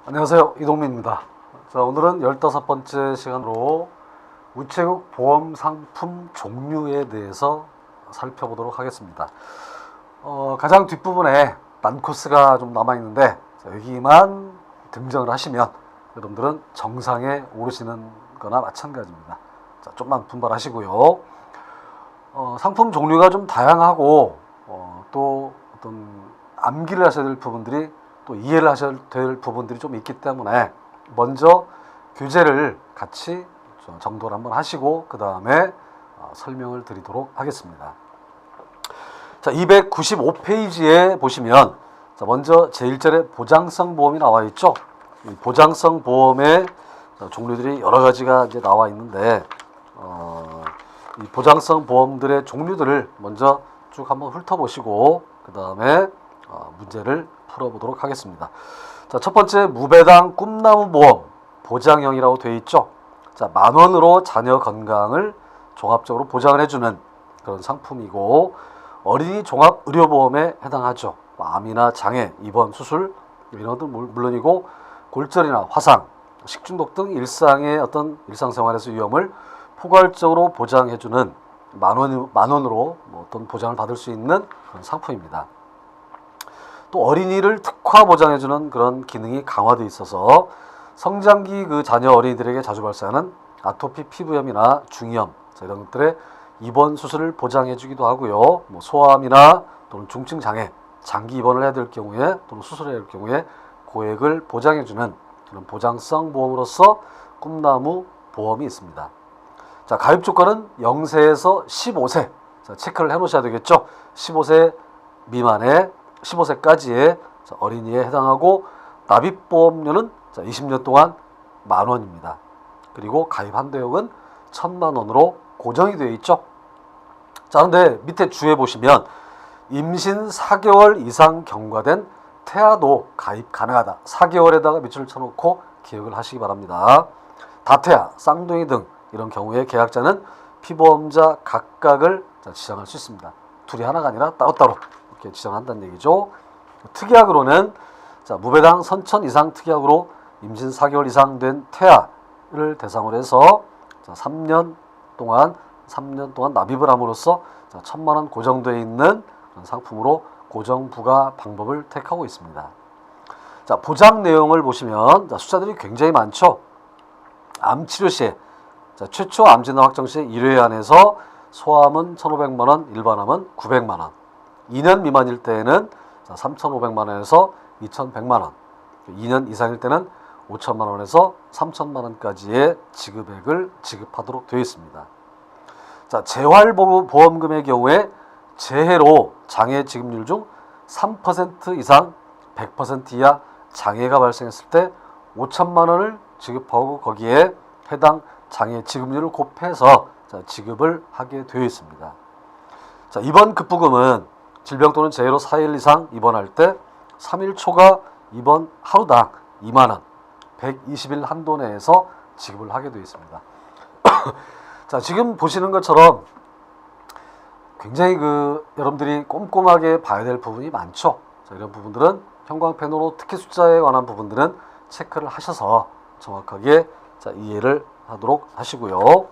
안녕하세요, 이동민입니다. 자, 오늘은 15번째 시간으로 우체국 보험 상품 종류에 대해서 살펴보도록 하겠습니다. 가장 뒷부분에 난코스가 좀 남아있는데 여기만 등장을 하시면 여러분들은 정상에 오르시는 거나 마찬가지입니다. 자, 좀만 분발하시고요. 상품 종류가 좀 다양하고 또 어떤 암기를 하셔야 될 부분들이 또 이해를 하셔야 될 부분들이 좀 있기 때문에 먼저 교재를 같이 정도를 한번 하시고 그 다음에 설명을 드리도록 하겠습니다. 자, 295페이지에 보시면 자, 먼저 제1절에 보장성 보험이 나와 있죠. 이 보장성 보험의 종류들이 여러 가지가 이제 나와 있는데 이 보장성 보험들의 종류들을 먼저 쭉 한번 훑어보시고 그 다음에 문제를 풀어보도록 하겠습니다. 자, 첫 번째 무배당 꿈나무 보험 보장형이라고 되어 있죠. 자, 10,000원으로 자녀 건강을 종합적으로 보장을 해주는 그런 상품이고 어린이 종합의료보험에 해당하죠. 암이나 장애, 입원, 수술 이런 것도 물론이고 골절이나 화상, 식중독 등 일상의 어떤 일상생활에서 위험을 포괄적으로 보장해주는 만원으로 어떤 보장을 받을 수 있는 그런 상품입니다. 또 어린이를 특화 보장해주는 그런 기능이 강화되어 있어서 성장기 그 자녀 어린이들에게 자주 발생하는 아토피 피부염이나 중이염 이런 것들의 입원 수술을 보장해주기도 하고요. 소아암이나 또는 중증 장애, 장기 입원을 해야 될 경우에 또는 수술을 해야 될 경우에 고액을 보장해주는 그런 보장성 보험으로서 꿈나무 보험이 있습니다. 자, 가입 조건은 0세에서 15세. 자, 체크를 해 놓으셔야 되겠죠. 15세 미만의 15세까지의 어린이에 해당하고 납입보험료는 20년 동안 10,000원입니다. 그리고 가입 한도액은 1,000,000원으로 고정이 되어 있죠. 자, 그런데 밑에 주에 보시면 임신 4개월 이상 경과된 태아도 가입 가능하다. 4개월에다가 밑줄을 쳐놓고 기억을 하시기 바랍니다. 다태아, 쌍둥이 등 이런 경우에 계약자는 피보험자 각각을 지정할 수 있습니다. 둘이 하나가 아니라 따로따로 이렇게 지정한다는 얘기죠. 특약으로는 무배당 선천 이상 특약으로 임신 4개월 이상 된 태아를 대상으로 해서 3년 동안 납입을 함으로써 1,000,000원 고정되어 있는 상품으로 고정 부과 방법을 택하고 있습니다. 자, 보장 내용을 보시면 숫자들이 굉장히 많죠. 암 치료 시에 최초 암 진단 확정 시 1회 안에서 소암은 1,500만원, 일반암은 900만원. 2년 미만일 때에는 3,500만원에서 2,100만원. 2년 이상일 때는 5,000만원에서 3,000만원까지의 지급액을 지급하도록 되어 있습니다. 자, 재활보험금의 경우에 재해로 장애 지급률 중 3% 이상 100% 이하 장애가 발생했을 때 5,000만원을 지급하고 거기에 해당 장애 지급률을 곱해서 지급을 하게 되어 있습니다. 자, 입원 급부금은 질병 또는 재해로 4일 이상 입원할 때 3일 초과 입원 하루당 20,000원, 120일 한도 내에서 지급을 하게 되어 있습니다. 자, 지금 보시는 것처럼 굉장히 여러분들이 꼼꼼하게 봐야 될 부분이 많죠. 자, 이런 부분들은 형광펜으로 특히 숫자에 관한 부분들은 체크를 하셔서 정확하게 이해를 하도록 하시고요.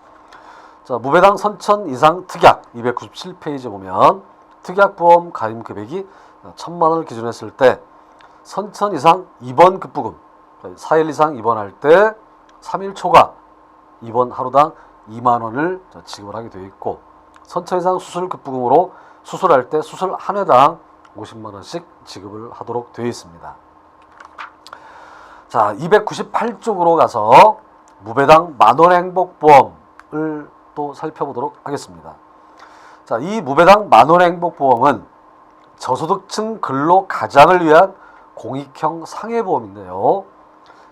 자, 무배당 선천 이상 특약 297페이지 보면 특약보험 가입 금액이 1,000만원을 기준으로 했을 때 선천 이상 입원 급부금 4일 이상 입원할 때 3일 초과 입원 하루당 20,000원을 지급을 하게 되어 있고 선천 이상 수술 급부금으로 수술할 때 수술 한 회당 50만원씩 지급을 하도록 되어 있습니다. 자, 298쪽으로 가서 무배당 만원 행복보험을 또 살펴보도록 하겠습니다. 자, 이 무배당 만원 행복보험은 저소득층 근로 가장을 위한 공익형 상해보험인데요.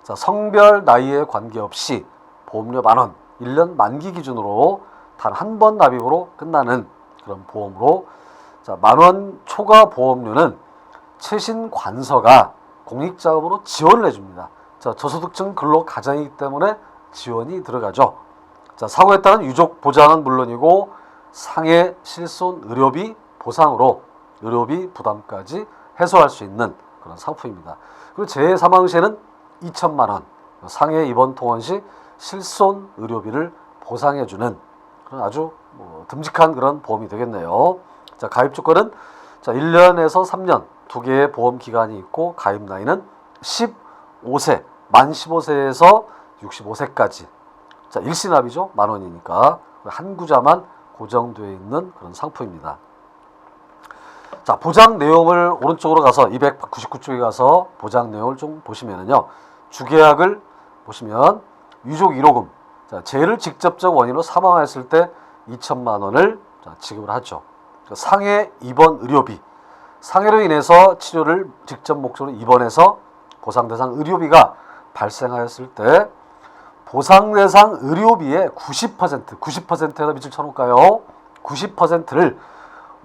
자, 성별 나이에 관계없이 보험료 10,000원, 1년 만기 기준으로 단 한 번 납입으로 끝나는 그런 보험으로 10,000원 초과 보험료는 최신 관서가 공익자금으로 지원을 해줍니다. 자, 저소득층 근로 가장이기 때문에 지원이 들어가죠. 자, 사고에 따른 유족 보장은 물론이고 상해, 실손, 의료비 보상으로 의료비 부담까지 해소할 수 있는 그런 상품입니다. 그리고 재해 사망 시에는 2천만 원, 상해 입원 통원 시 실손 의료비를 보상해주는 그런 아주 듬직한 그런 보험이 되겠네요. 자, 가입 조건은 자, 1년에서 3년 두 개의 보험 기간이 있고 가입 나이는 15세, 만 15세에서 65세까지. 자, 일시납이죠. 만 원이니까 한 구자만 고정되어 있는 그런 상품입니다. 자, 보장 내용을 오른쪽으로 가서 299쪽에 가서 보장 내용을 좀 보시면은요. 주계약을 보시면 유족 1호금, 자, 재해를 직접적 원인으로 사망했을 때 2천만 원을 지급을 하죠. 상해 입원 의료비, 상해로 인해서 치료를 직접 목적으로 입원해서 보상 대상 의료비가 발생하였을 때 보상 대상 의료비의 90%에다 밑줄 쳐놓을까요? 90%를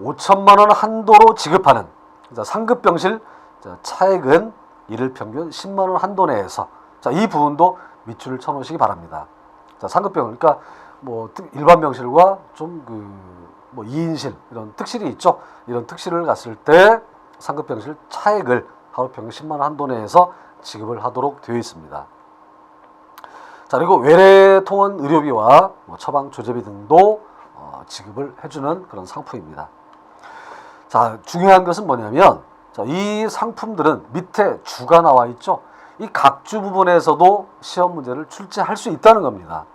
5천만 원 한도로 지급하는 상급 병실 차액은 일일 평균 10만 원 한도 내에서 자, 이 부분도 밑줄을 쳐놓으시기 바랍니다. 자, 상급 병실, 그러니까 일반 병실과 좀 2인실 이런 특실이 있죠. 이런 특실을 갔을 때 상급 병실 차액을 하루 평균 10만 원 한도 내에서 지급을 하도록 되어 있습니다. 자, 그리고 외래 통원 의료비와 처방 조제비 등도 지급을 해주는 그런 상품입니다. 자, 중요한 것은 뭐냐면 자, 이 상품들은 밑에 주가 나와 있죠. 이 각주 부분에서도 시험 문제를 출제할 수 있다는 겁니다.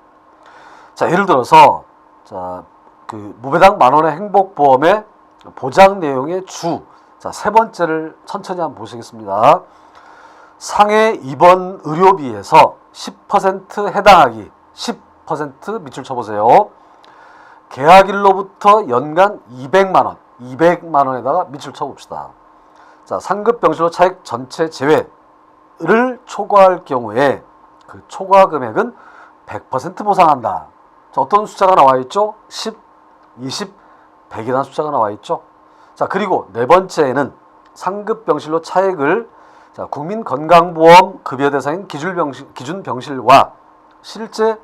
자, 예를 들어서 자, 무배당 만원의 행복보험의 보장 내용의 자, 세 번째를 천천히 한번 보시겠습니다. 상해 입원 의료비에서 10% 해당하기, 10% 밑줄 쳐보세요. 계약일로부터 연간 200만 원, 200만 원에다가 밑줄 쳐봅시다. 자, 상급 병실로 차액 전체 제외를 초과할 경우에 그 초과 금액은 100% 보상한다. 자, 어떤 숫자가 나와 있죠? 10, 20, 100이라는 숫자가 나와 있죠. 자, 그리고 네 번째에는 상급 병실로 차액을 자, 국민건강보험 급여 대상인 기준 병실과 실제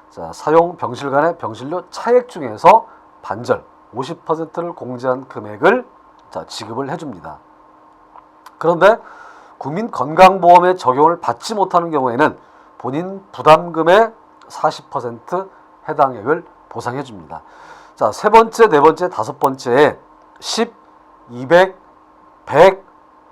자, 사용 병실 간의 병실료 차액 중에서 반절 50%를 공제한 금액을 자, 지급을 해줍니다. 그런데 국민건강보험의 적용을 받지 못하는 경우에는 본인 부담금의 40% 해당액을 보상해줍니다. 자, 세 번째, 네 번째, 다섯 번째에 10, 200, 100,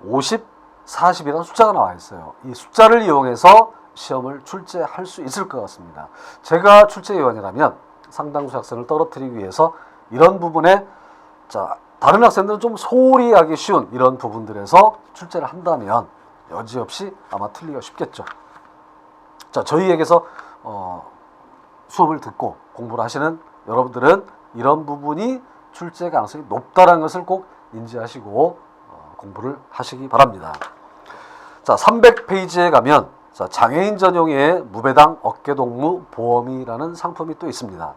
50, 40이라는 숫자가 나와 있어요. 이 숫자를 이용해서 시험을 출제할 수 있을 것 같습니다. 제가 출제위원이라면 상당수 학생을 떨어뜨리기 위해서 이런 부분에 자, 다른 학생들은 좀 소홀히 하기 쉬운 이런 부분들에서 출제를 한다면 여지없이 아마 틀리기가 쉽겠죠. 자, 저희에게서 수업을 듣고 공부를 하시는 여러분들은 이런 부분이 출제 가능성이 높다는 것을 꼭 인지하시고 공부를 하시기 바랍니다. 자, 300페이지에 가면 자, 장애인 전용의 무배당 어깨동무 보험이라는 상품이 또 있습니다.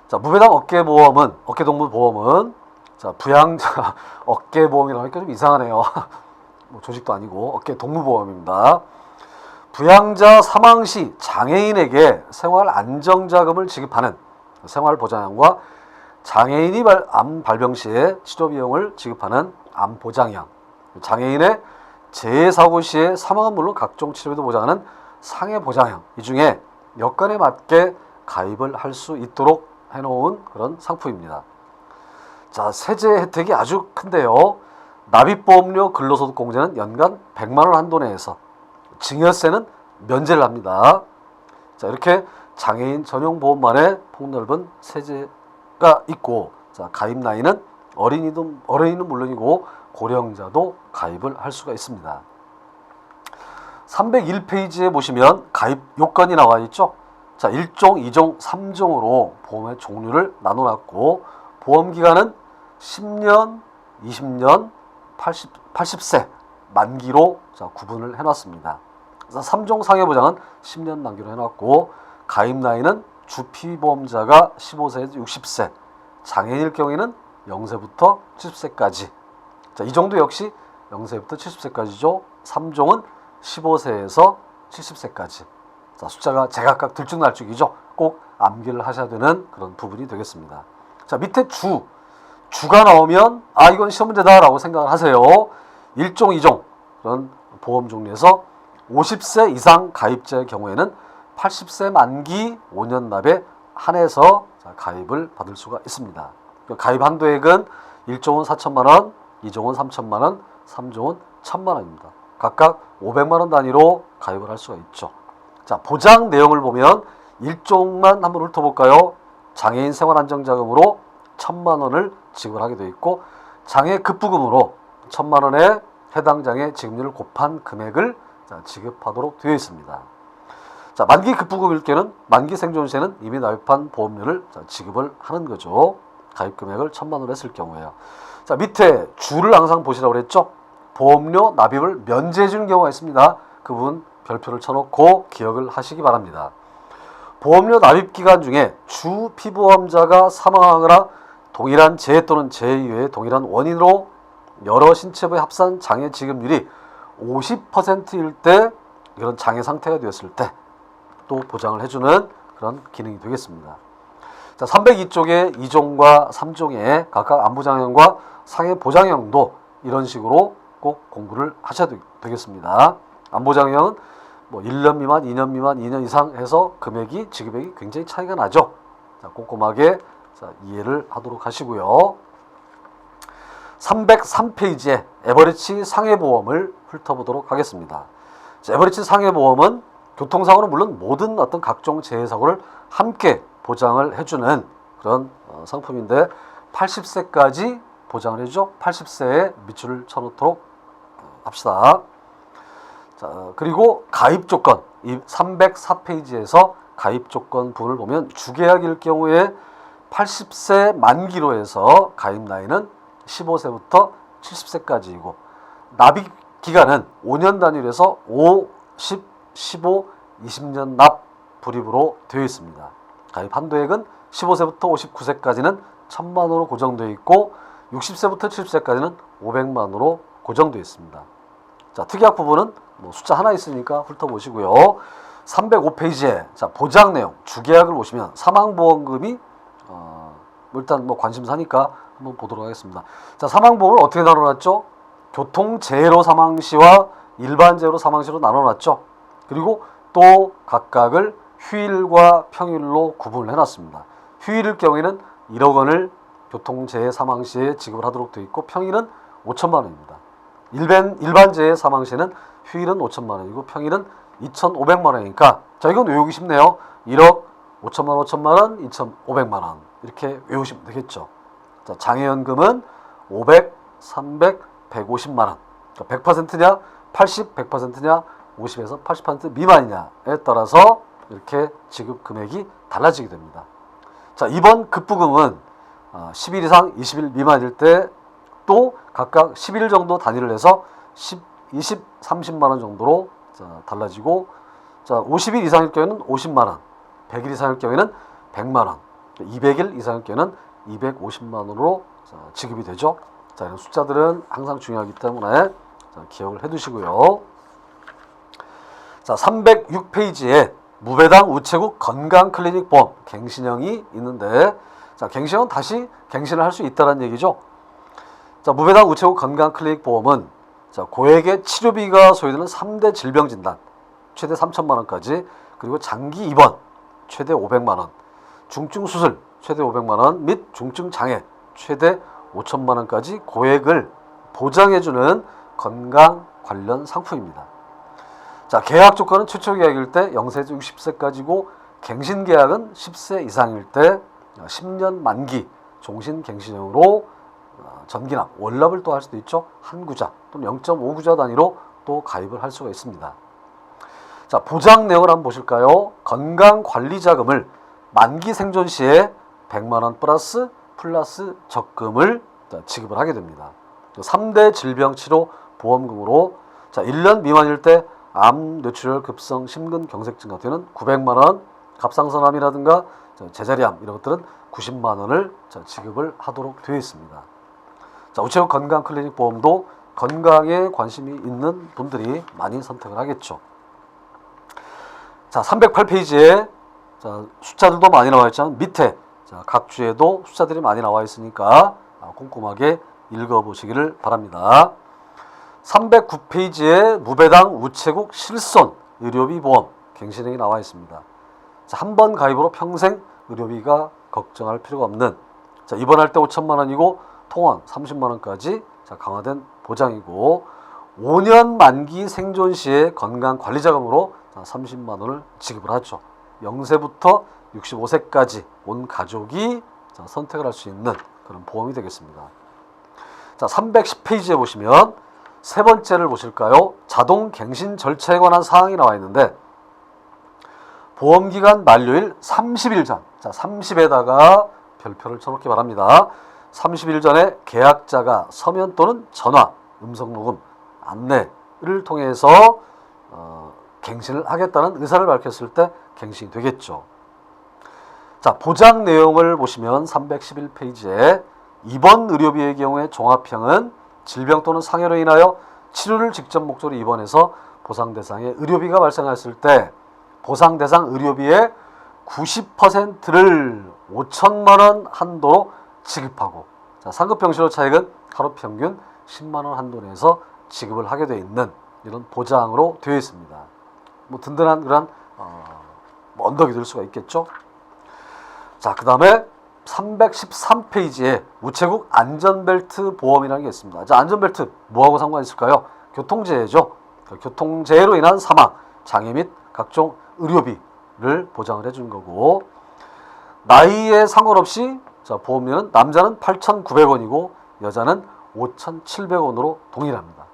자, 무배당 어깨동무 보험은 자, 부양자 어깨보험이라고 하니까 좀 이상하네요. 조직도 아니고 어깨동무보험입니다. 부양자 사망 시 장애인에게 생활 안정자금을 지급하는 생활보장형과 장애인이 암 발병 시에 치료 비용을 지급하는 암보장형, 장애인의 재해사고 시에 사망은 물론 각종 치료비도 보장하는 상해보장형, 이 중에 여건에 맞게 가입을 할 수 있도록 해놓은 그런 상품입니다. 자, 세제 혜택이 아주 큰데요. 납입보험료 근로소득공제는 연간 100만 원 한도 내에서, 증여세는 면제를 합니다. 자, 이렇게 장애인 전용 보험만의 폭넓은 세제가 있고, 자, 가입 나이는 어린이는 물론이고 고령자도 가입을 할 수가 있습니다. 301페이지에 보시면 가입 요건이 나와 있죠. 자, 1종, 2종, 3종으로 보험의 종류를 나눠놨고 보험기간은 10년, 20년, 80세 만기로 자, 구분을 해놨습니다. 3종 상해보장은 10년 만기로 해놨고 가입 나이는 주피보험자가 15세에서 60세, 장애인일 경우에는 0세부터 70세까지. 자, 이 정도 역시 0세부터 70세까지죠. 3종은 15세에서 70세까지. 자, 숫자가 제각각 들쭉날쭉이죠. 꼭 암기를 하셔야 되는 그런 부분이 되겠습니다. 자, 밑에 주가 나오면 이건 시험 문제다라고 생각을 하세요. 1종, 2종 그런 보험 종류에서 50세 이상 가입자의 경우에는 80세 만기 5년 납에 한해서 가입을 받을 수가 있습니다. 가입 한도액은 1조 원 4천만 원, 2조 원 3천만 원, 3조 원 1천만 원입니다. 각각 500만 원 단위로 가입을 할 수가 있죠. 자, 보장 내용을 보면 1종만 한번 훑어볼까요? 장애인 생활안정자금으로 1천만 원을 지급을 하게 되어 있고, 장애 급부금으로 1천만 원에 해당 장애 지급률을 곱한 금액을 지급하도록 되어 있습니다. 자, 만기 급부금일 때는 만기 생존 시에는 이미 납입한 보험료를 지급을 하는 거죠. 가입 금액을 1천만 원을 했을 경우에요. 자, 밑에 줄을 항상 보시라고 그랬죠. 보험료 납입을 면제해 주는 경우가 있습니다. 그 부분 별표를 쳐놓고 기억을 하시기 바랍니다. 보험료 납입 기간 중에 주 피보험자가 사망하거나 동일한 재해 또는 재해 이외의 동일한 원인으로 여러 신체부의 합산 장애 지급률이 50%일 때, 이런 장애 상태가 되었을 때 또 보장을 해주는 그런 기능이 되겠습니다. 자, 302쪽의 2종과 3종의 각각 안보장형과 상해보장형도 이런 식으로 꼭 공부를 하셔야 되겠습니다. 안보장형은 뭐 1년 미만, 2년 미만, 2년 이상 해서 금액이, 지급액이 굉장히 차이가 나죠. 자, 꼼꼼하게 이해를 하도록 하시고요. 303페이지에 에버리지 상해보험을 훑어보도록 하겠습니다. 자, 에버리지 상해보험은 교통사고는 물론 모든 어떤 각종 재해사고를 함께 보장을 해주는 그런 상품인데, 80세까지 보장을 해주죠. 80세에 밑줄을 쳐놓도록 합시다. 자, 그리고 가입 조건, 이 304페이지에서 가입 조건 부분을 보면 주계약일 경우에 80세 만기로 해서 가입 나이는 15세부터 70세까지이고, 납입 기간은 5년 단위로 해서 5, 10, 15, 20년 납 불입으로 되어 있습니다. 가입 한도액은 15세부터 59세까지는 1,000만 원으로 고정되어 있고, 60세부터 70세까지는 500만 원으로 고정되어 있습니다. 자, 특약 부분은 뭐 숫자 하나 있으니까 훑어보시고요. 305페이지에 자, 보장 내용, 주계약을 보시면 사망보험금이 일단 뭐 관심사니까 한번 보도록 하겠습니다. 자, 사망보험을 어떻게 나눠놨죠? 교통재해로 사망시와 일반재해로 사망시로 나눠놨죠. 그리고 또 각각을 휴일과 평일로 구분을 해놨습니다. 휴일일 경우에는 1억 원을 교통재해 사망시에 지급을 하도록 되어 있고, 평일은 5천만 원입니다. 일반재해 사망시에는 휴일은 5천만 원이고 평일은 2,500만 원이니까, 자, 이건 외우기 쉽네요. 1억 5천만 원, 5천만 원, 2,500만 원 이렇게 외우시면 되겠죠. 자, 장애연금은 500, 300, 150만 원. 그러니까 100%냐, 80, 100%냐, 50에서 80% 미만이냐에 따라서 이렇게 지급 금액이 달라지게 됩니다. 자, 이번 급부금은 10일 이상 20일 미만일 때 또 각각 10일 정도 단위를 해서 10, 20, 30만 원 정도로 달라지고, 자, 50일 이상일 경우에는 50만 원, 100일 이상일 경우에는 100만 원, 200일 이상일 경우에는 250만 원으로 지급이 되죠. 자, 이런 숫자들은 항상 중요하기 때문에 기억을 해두시고요. 자, 306페이지에 무배당 우체국 건강클리닉 보험 갱신형이 있는데, 자, 갱신형은 다시 갱신을 할 수 있다는 얘기죠. 자, 무배당 우체국 건강클리닉 보험은 자, 고액의 치료비가 소요되는 3대 질병 진단 최대 3천만 원까지, 그리고 장기 입원 최대 500만 원, 중증 수술 최대 500만 원 및 중증 장애 최대 5천만 원까지 고액을 보장해주는 건강 관련 상품입니다. 자, 계약 조건은 최초 계약일 때 0세에서 60세까지고, 갱신 계약은 10세 이상일 때 10년 만기 종신갱신형으로 전기납, 월납을 또 할 수도 있죠. 한 구자 또는 0.5구자 단위로 또 가입을 할 수가 있습니다. 자, 보장 내용을 한번 보실까요? 건강관리자금을 만기 생존 시에 100만 원 플러스 적금을 지급을 하게 됩니다. 3대 질병치료 보험금으로, 자, 1년 미만일 때 암, 뇌출혈, 급성, 심근경색증 같은 경우는 900만 원, 갑상선암이라든가 제자리암 이런 것들은 90만 원을 지급을 하도록 되어 있습니다. 자, 우체국 건강클리닉 보험도 건강에 관심이 있는 분들이 많이 선택을 하겠죠. 자, 308페이지에 자, 숫자들도 많이 나와 있지만 밑에 자, 각 주에도 숫자들이 많이 나와 있으니까 꼼꼼하게 읽어보시기를 바랍니다. 309페이지에 무배당 우체국 실손 의료비 보험 갱신액이 나와 있습니다. 한 번 가입으로 평생 의료비가 걱정할 필요가 없는, 자, 입원할 때 5천만 원이고 통원 30만 원까지 강화된 보장이고, 5년 만기 생존 시에 건강관리자금으로 30만 원을 지급을 하죠. 0세부터 65세까지 온 가족이 선택을 할 수 있는 그런 보험이 되겠습니다. 자, 310페이지에 보시면 세 번째를 보실까요? 자동 갱신 절차에 관한 사항이 나와 있는데, 보험기간 만료일 30일 전, 자, 30에다가 별표를 쳐놓기 바랍니다. 30일 전에 계약자가 서면 또는 전화, 음성녹음, 안내를 통해서 갱신을 하겠다는 의사를 밝혔을 때 갱신이 되겠죠. 자, 보장 내용을 보시면 311페이지에 입원 의료비의 경우에 종합형은 질병 또는 상해로 인하여 치료를 직접 목적으로 입원해서 보상 대상의 의료비가 발생했을 때 보상 대상 의료비의 90%를 5천만 원 한도로 지급하고, 자, 상급 병실로 차액은 하루 평균 10만 원 한도 내에서 지급을 하게 되어 있는 이런 보장으로 되어 있습니다. 뭐 든든한 그런 언덕이 될 수가 있겠죠. 자, 그 다음에 313페이지에 우체국 안전벨트 보험이라는 게 있습니다. 자, 안전벨트 뭐하고 상관이 있을까요? 교통재해죠. 교통재해로 인한 사망, 장애 및 각종 의료비를 보장을 해준 거고, 나이에 상관없이 자, 보험료는 남자는 8,900원이고 여자는 5,700원으로 동일합니다.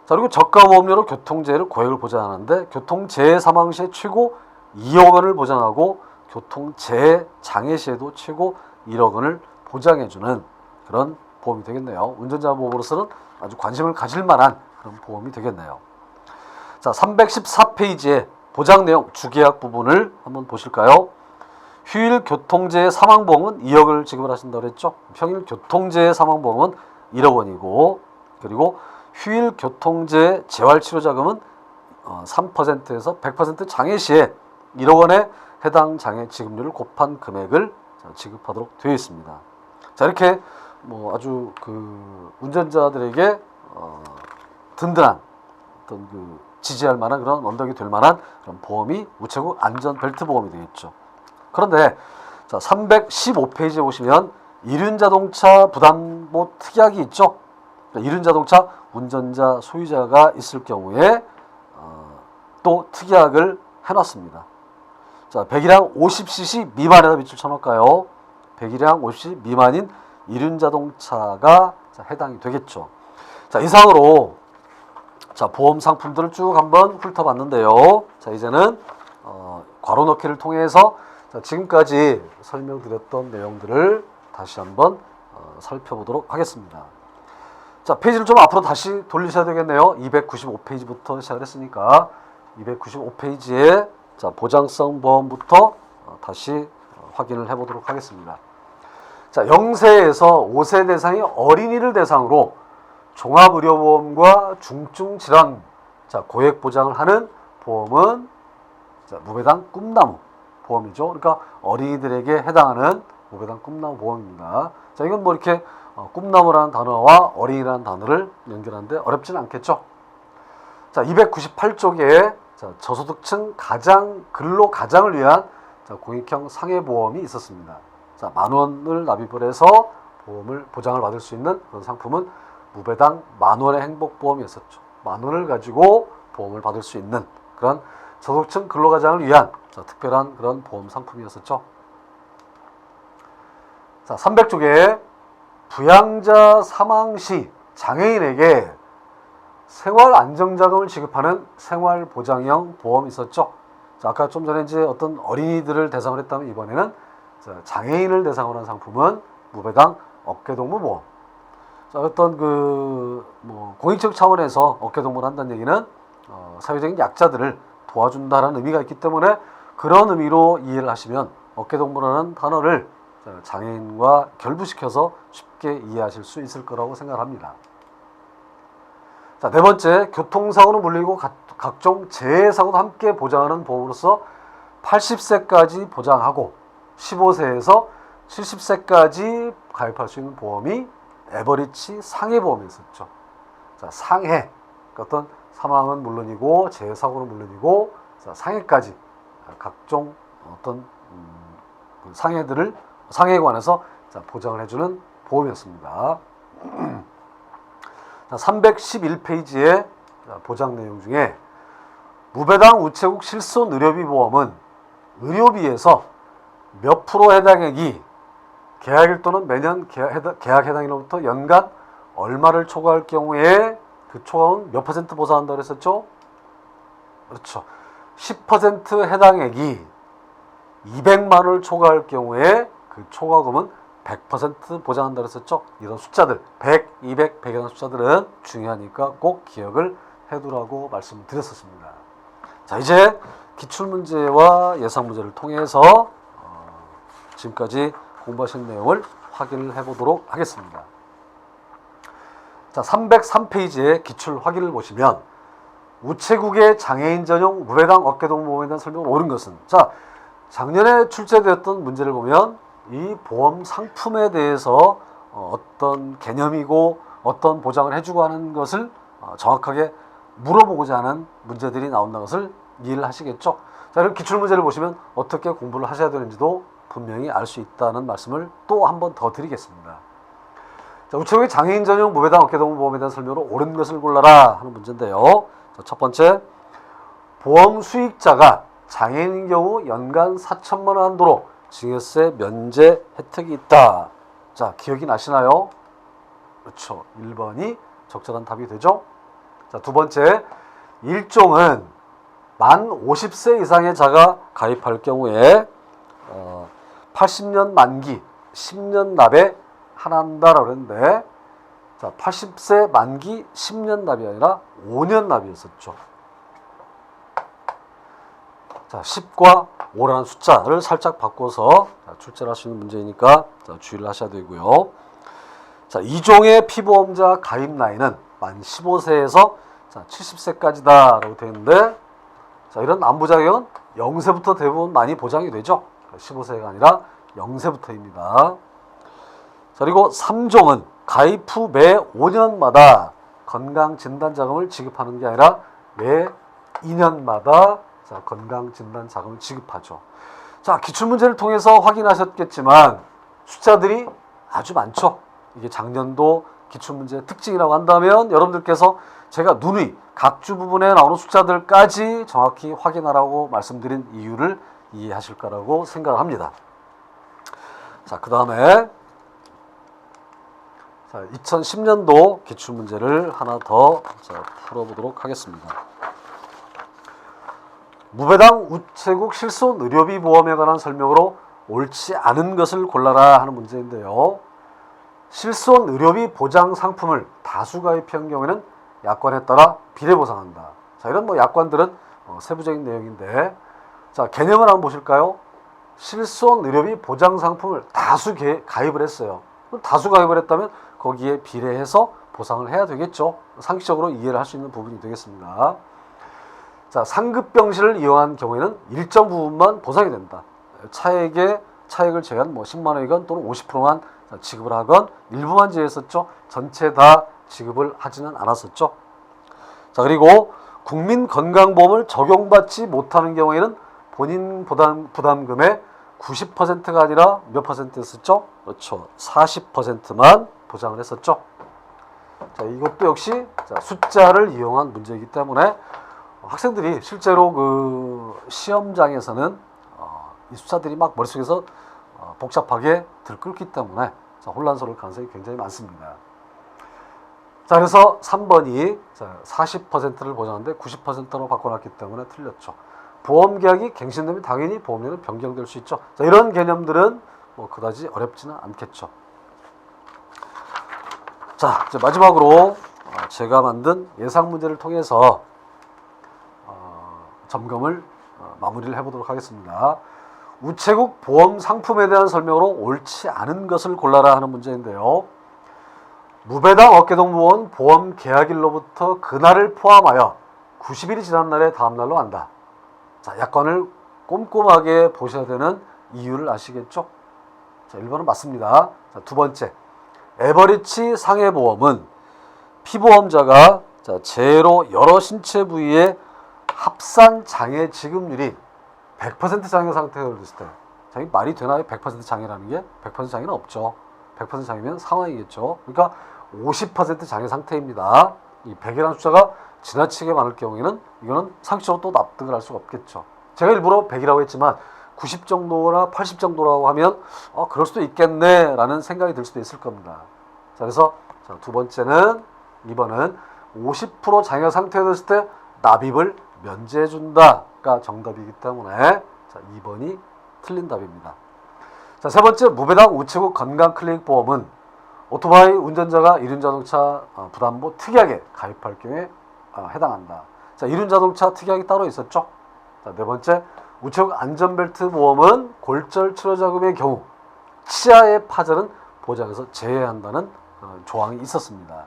자, 그리고 저가 보험료로 교통재해를 고액을 보장하는데, 교통재해 사망 시에 최고 2억 원을 보장하고 교통재해 장애 시에도 최고 1억 원을 보장해주는 그런 보험이 되겠네요. 운전자 보험으로서는 아주 관심을 가질 만한 그런 보험이 되겠네요. 자, 314페이지에 보장 내용 주계약 부분을 한번 보실까요? 휴일 교통재해 사망보험은 2억을 지급을 하신다고 했죠. 평일 교통재해 사망보험은 1억 원이고, 그리고 휴일 교통재해 재활치료자금은 3%에서 100% 장애 시에 1억 원의 해당 장애 지급률을 곱한 금액을 지급하도록 되어 있습니다. 자, 이렇게 뭐 아주 그 운전자들에게 든든한 어떤 그 지지할 만한 그런 언덕이 될 만한 그런 보험이 우체국 안전벨트 보험이 되겠죠. 그런데 자, 315페이지에 보시면 이륜자동차 부담보 특약이 있죠. 이륜자동차 운전자 소유자가 있을 경우에 또 특약을 해놨습니다. 자, 배기량 50cc 미만에다 밑줄 쳐놓을까요? 배기량 50cc 미만인 이륜자동차가 해당이 되겠죠. 자, 이상으로 자, 보험 상품들을 쭉 한번 훑어봤는데요. 자, 이제는 괄호 넣기를 통해서 자, 지금까지 설명드렸던 내용들을 다시 한번 살펴보도록 하겠습니다. 자, 페이지를 좀 앞으로 다시 돌리셔야 되겠네요. 295페이지부터 시작을 했으니까 295페이지에 자, 보장성 보험부터 다시 확인을 해보도록 하겠습니다. 자, 0세에서 5세 대상의 어린이를 대상으로 종합의료보험과 중증질환 자, 고액 보장을 하는 보험은 자, 무배당 꿈나무 보험이죠. 그러니까 어린이들에게 해당하는 무배당 꿈나무 보험입니다. 자, 이건 뭐 이렇게 꿈나무라는 단어와 어린이라는 단어를 연결하는데 어렵지는 않겠죠. 자, 298쪽에 자, 저소득층 가장 근로 가장을 위한 자, 공익형 상해보험이 있었습니다. 자, 10,000원을 납입을 해서 보험을 보장을 받을 수 있는 그런 상품은 무배당 10,000원의 행복보험이었었죠. 10,000원을 가지고 보험을 받을 수 있는 그런 저소득층 근로가장을 위한 자, 특별한 그런 보험 상품이었었죠. 자, 300쪽에 부양자 사망 시 장애인에게 생활안정자금을 지급하는 생활보장형 보험이 있었죠. 자, 아까 좀 전에 이제 어떤 어린이들을 대상으로 했다면 이번에는 자, 장애인을 대상으로 한 상품은 무배당 어깨동무보험. 자, 어떤 그 뭐 공익적 차원에서 어깨동무를 한다는 얘기는 사회적인 약자들을 도와준다는 의미가 있기 때문에 그런 의미로 이해를 하시면 어깨동무라는 단어를 장애인과 결부시켜서 쉽게 이해하실 수 있을 거라고 생각합니다. 자, 네 번째, 교통사고는 물리고 각종 재해사고도 함께 보장하는 보험으로서 80세까지 보장하고 15세에서 70세까지 가입할 수 있는 보험이 에버리지 상해보험이 있었죠. 자, 상해, 어떤 사망은 물론이고 재해사고는 물론이고 자, 상해까지 각종 어떤 상해에 관해서 자, 보장을 해주는 보험이었습니다. 자, 311페이지의 보장 내용 중에 무배당 우체국 실손 의료비 보험은 의료비에서 몇 프로 해당액이 계약일 또는 매년 계약 해당일로부터 연간 얼마를 초과할 경우에 그 초과금은 몇 퍼센트 보상한다고 그랬었죠? 그렇죠. 10% 해당액이 200만 원을 초과할 경우에 그 초과금은 100% 보장한다고 그랬었죠? 이런 숫자들 100, 200, 100이라는 숫자들은 중요하니까 꼭 기억을 해두라고 말씀드렸었습니다. 자, 이제 기출문제와 예상문제를 통해서 지금까지 공부하신 내용을 확인을 해보도록 하겠습니다. 자, 303페이지의 기출 확인을 보시면 우체국의 장애인 전용 무배당 어깨동무보험에 대한 설명을 옳은 것은 자, 작년에 출제되었던 문제를 보면 이 보험 상품에 대해서 어떤 개념이고 어떤 보장을 해주고 하는 것을 정확하게 물어보고자 하는 문제들이 나온다는 것을 이해를 하시겠죠. 자, 이런 기출문제를 보시면 어떻게 공부를 하셔야 되는지도 분명히 알 수 있다는 말씀을 또 한 번 더 드리겠습니다. 자, 우체국의 장애인 전용 무배당 어깨동무보험에 대한 설명으로 옳은 것을 골라라 하는 문제인데요. 자, 첫 번째, 보험 수익자가 장애인인 경우 연간 4천만 원 한도로 증여세 면제 혜택이 있다. 자, 기억이 나시나요? 그렇죠. 1번이 적절한 답이 되죠. 자, 두 번째, 일종은 만 50세 이상의 자가 가입할 경우에 80년 만기 10년 납에 한한다라고 했는데 자, 80세 만기 10년 납이 아니라 5년 납이었었죠. 자, 10과 5라는 숫자를 살짝 바꿔서 출제를 할 수 있는 문제이니까 주의를 하셔야 되고요. 자, 2종의 피보험자 가입 나이는 만 15세에서 70세까지다 라고 되어 있는데 자, 이런 안부작용은 0세부터 대부분 많이 보장이 되죠. 15세가 아니라 0세부터입니다. 자, 그리고 3종은 가입 후 매 5년마다 건강진단자금을 지급하는 게 아니라 매 2년마다 자, 건강진단자금을 지급하죠. 자, 기출문제를 통해서 확인하셨겠지만 숫자들이 아주 많죠. 이게 작년도 기출문제의 특징이라고 한다면 여러분들께서 제가 누누이 각주 부분에 나오는 숫자들까지 정확히 확인하라고 말씀드린 이유를 이해하실 거라고 생각을 합니다. 자, 그 다음에 2010년도 기출문제를 하나 더 풀어보도록 하겠습니다. 무배당 우체국 실손 의료비 보험에 관한 설명으로 옳지 않은 것을 골라라 하는 문제인데요. 실손 의료비 보장 상품을 다수 가입한 경우에는 약관에 따라 비례 보상한다. 자, 이런 약관들은 세부적인 내용인데 자, 개념을 한번 보실까요? 실손 의료비 보장 상품을 다수 가입을 했어요. 다수 가입을 했다면 거기에 비례해서 보상을 해야 되겠죠. 상식적으로 이해를 할 수 있는 부분이 되겠습니다. 자, 상급병실을 이용한 경우에는 일정 부분만 보상이 된다. 차액을 제한 10만 원이건 또는 50%만 지급을 하건 일부만 제했었죠. 전체 다 지급을 하지는 않았었죠. 자, 그리고 국민건강보험을 적용받지 못하는 경우에는 본인 부담금의 90%가 아니라 몇 퍼센트였었죠? 그렇죠. 40%만 보장을 했었죠. 자, 이것도 역시 숫자를 이용한 문제이기 때문에 학생들이 실제로 그 시험장에서는 이 숫자들이 막 머릿속에서 복잡하게 들끓기 때문에 혼란스러울 가능성이 굉장히 많습니다. 자, 그래서 3번이 40%를 보장하는데 90%로 바꿔놨기 때문에 틀렸죠. 보험계약이 갱신되면 당연히 보험료는 변경될 수 있죠. 자, 이런 개념들은 그다지 어렵지는 않겠죠. 자, 이제 마지막으로 제가 만든 예상 문제를 통해서 점검을 마무리를 해보도록 하겠습니다. 우체국 보험 상품에 대한 설명으로 옳지 않은 것을 골라라 하는 문제인데요. 무배당 어깨동무원 보험 계약일로부터 그날을 포함하여 90일이 지난 날에 다음 날로 한다. 자, 약관을 꼼꼼하게 보셔야 되는 이유를 아시겠죠? 자, 1번은 맞습니다. 자, 두 번째, 에버리치 상해보험은 피보험자가 재해로 여러 신체 부위의 합산 장애 지급률이 100% 장애 상태가 됐을 때, 자기 말이 되나요? 100% 장애라는 게? 100% 장애는 없죠. 100% 장애면 상황이겠죠. 그러니까 50% 장애 상태입니다. 이 100이라는 숫자가 지나치게 많을 경우에는 이거는 상식적으로 또 납득을 할 수가 없겠죠. 제가 일부러 100이라고 했지만 90 정도나 80 정도라고 하면 그럴 수도 있겠네 라는 생각이 들 수도 있을 겁니다. 자, 그래서 두 번째는 2번은 50% 장애 상태가 됐을 때 납입을 면제해 준다가 정답이기 때문에 2번이 틀린 답입니다. 자, 세 번째, 무배당 우체국 건강클리닉 보험은 오토바이 운전자가 이륜자동차 부담보 특약에 가입할 경우에 해당한다. 자, 이륜자동차 특약이 따로 있었죠. 자, 네 번째, 우체국 안전벨트 보험은 골절 치료 자금의 경우 치아의 파절은 보장에서 제외한다는 조항이 있었습니다.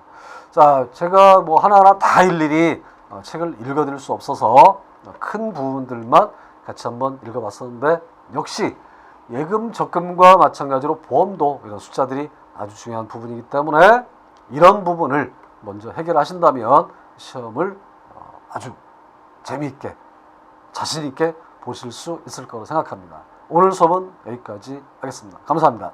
자, 제가 뭐 하나하나 다 일일이 책을 읽어드릴 수 없어서 큰 부분들만 같이 한번 읽어봤었는데, 역시 예금 적금과 마찬가지로 보험도 이런 숫자들이 아주 중요한 부분이기 때문에 이런 부분을 먼저 해결하신다면 시험을 아주 재미있게 자신있게 보실 수 있을 거라고 생각합니다. 오늘 수업은 여기까지 하겠습니다. 감사합니다.